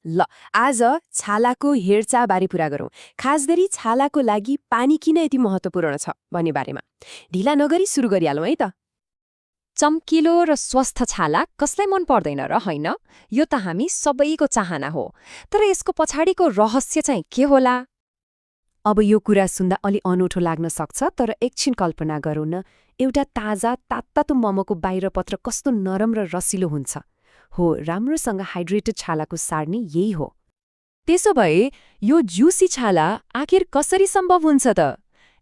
ल आज छालाको हेरचाहबारे कुरा गरौँ। खास गरी छालाको लागि पानी किन यति महत्त्वपूर्ण छ भन्ने बारेमा। ढिला नगरी सुरु गरिहालौँ है त। चम्किलो र स्वस्थ छाला कसलाई मन पर्दैन र होइन? यो त हामी सबैको चाहना हो। तर यसको पछाडिको रहस्य चाहिँ के होला? अब यो कुरा सुन्दा अलि अनौठो लाग्न सक्छ, तर एकछिन कल्पना गरौँ न। एउटा ताजा तात्तातो मोमोको बाहिरपत्र कस्तो नरम र रसिलो हुन्छ। हो, राम्रोसँग हाइड्रेटेड छालाको सार नै यही हो। त्यसो भए यो ज्युसी छाला आखिर कसरी सम्भव हुन्छ त?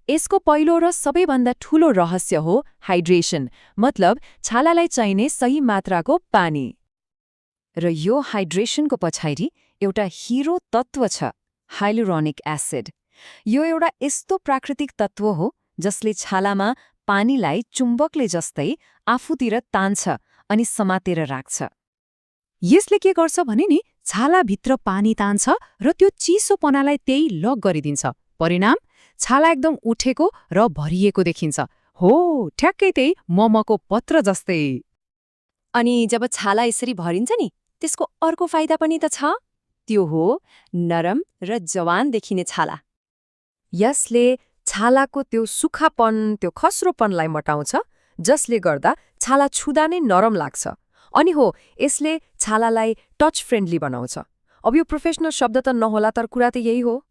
यसको पहिलो र सबैभन्दा ठूलो रहस्य हो हाइड्रेसन, मतलब छालालाई चाहिने सही मात्राको पानी। र यो हाइड्रेसनको पछाडि एउटा हिरो तत्त्व छ, हाइलुरोनिक एसिड। यो एउटा यस्तो प्राकृतिक तत्त्व हो जसले छालामा पानीलाई चुम्बकले जस्तै आफूतिर तान्छ अनि समातेर राख्छ। यसले के गर्छ भने नि छालाभित्र पानी तान्छ र त्यो चिसोपनालाई त्यही लक गरिदिन्छ। परिणाम छाला एकदम उठेको र भरिएको देखिन्छ। हो, ठ्याक्कै त्यही मोमोको पत्र जस्तै। अनि जब छाला यसरी भरिन्छ नि, त्यसको अर्को फाइदा पनि त छ। त्यो हो नरम र जवान देखिने छाला। यसले छालाको त्यो सुक्खापन, त्यो खस्रोपनलाई मटाउँछ, जसले गर्दा छाला छुँदा नै नरम लाग्छ। अनि हो, यसले छालालाई टच फ्रेन्डली बनाउँछ। अब यो प्रोफेसनल शब्द त नहोला, तर कुरा त यही हो।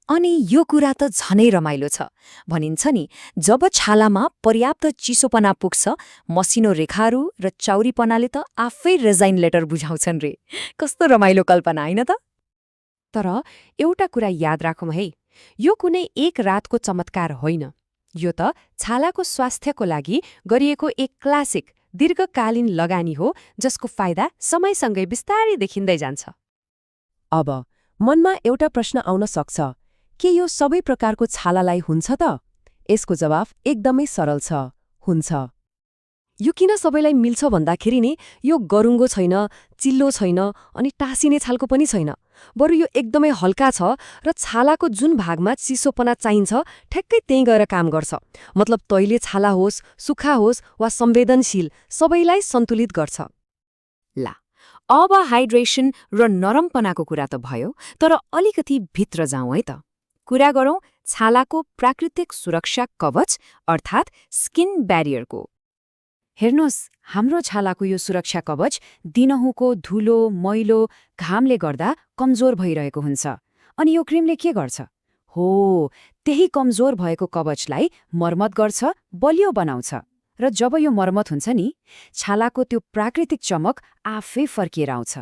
अनि यो कुरा त झनै रमाइलो छ। भनिन्छ नि, जब छालामा पर्याप्त चिसोपना पुग्छ, मसिनो रेखाहरू र चाउरीपनाले त आफै रेजाइन लेटर बुझाउँछन् रे। कस्तो रमाइलो कल्पना, होइन त? तर एउटा कुरा याद राखौँ है, यो कुनै एक रातको चमत्कार होइन। यो त छालाको स्वास्थ्यको लागि गरिएको एक क्लासिक दीर्घकालीन लगानी हो, जसको फाइदा समयसँगै बिस्तारै देखिँदै जान्छ। अब मनमा एउटा प्रश्न आउन सक्छ, के यो सबै प्रकारको छालालाई हुन्छ त? यसको जवाफ एकदमै सरल छ, हुन्छ। यो किन सबैलाई मिल्छ भन्दाखेरि नि, यो गरुङ्गो छैन, चिल्लो छैन अनि टाँसिने छालको पनि छैन। बरु यो एकदमै हल्का छ र छालाको जुन भागमा चिसोपना चाहिन्छ ठ्याक्कै त्यहीँ गएर काम गर्छ। मतलब तैले छाला होस्, सुक्खा होस् वा संवेदनशील, सबैलाई सन्तुलित गर्छ। ला, अब हाइड्रेसन र नरमपनाको कुरा त भयो, तर अलिकति भित्र जाउँ है त। कुरा गरौँ छालाको प्राकृतिक सुरक्षा कवच अर्थात् स्किन ब्यारियरको। हेर्नुहोस्, हाम्रो छालाको यो सुरक्षा कवच दिनहुँको धुलो, मैलो, घामले गर्दा कमजोर भइरहेको हुन्छ। अनि यो क्रिमले के गर्छ? हो, त्यही कमजोर भएको कवचलाई मर्मत गर्छ, बलियो बनाउँछ। र जब यो मर्मत हुन्छ नि, छालाको त्यो प्राकृतिक चमक आफै फर्किएर आउँछ।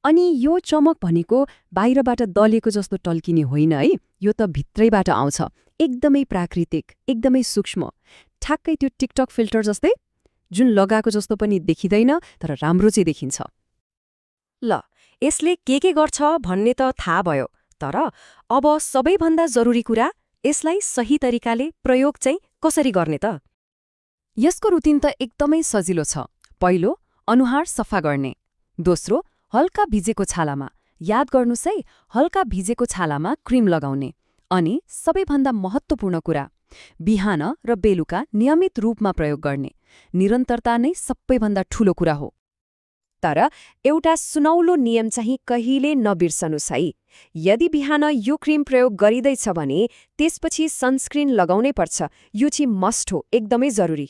अनि यो चमक भनेको बाहिरबाट दलेको जस्तो टल्किने होइन है, यो त भित्रैबाट आउँछ। एकदमै प्राकृतिक, एकदमै सूक्ष्म, ठ्याक्कै त्यो टिकटक फिल्टर जस्तै, जुन लगाएको जस्तो पनि देखिँदैन, तर राम्रो चाहिँ देखिन्छ। ल, यसले के गर्छ भन्ने त थाहा भयो, तर अब सबैभन्दा जरुरी कुरा, यसलाई सही तरिकाले प्रयोग चाहिँ कसरी गर्ने त? यसको रुटिन त एकदमै सजिलो छ। पहिलो, अनुहार सफा गर्ने। दोस्रो, हल्का भिजेको छालामा, याद गर्नुस् है, हल्का भिजेको छालामा क्रिम लगाउने। अनि सबैभन्दा महत्त्वपूर्ण कुरा, बिहान र बेलुका नियमित रूपमा प्रयोग गर्ने। निरन्तरता नै सबैभन्दा ठूलो कुरा हो। तर एउटा सुनौलो नियम चाहिँ कहिले नबिर्सनुस् है। यदि बिहान यो क्रिम प्रयोग गरिँदैछ भने त्यसपछि सनस्क्रिन लगाउनै पर्छ। यो चाहिँ मस्ट हो, एकदमै जरुरी।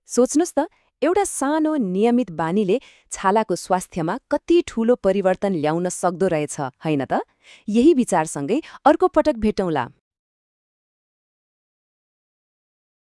सोच्नुस् त, एउटा सानो नियमित बानीले छालाको स्वास्थ्यमा कति ठूलो परिवर्तन ल्याउन सक्दो रहेछ, होइन त? यही विचारसँगै अर्को पटक भेटौँला।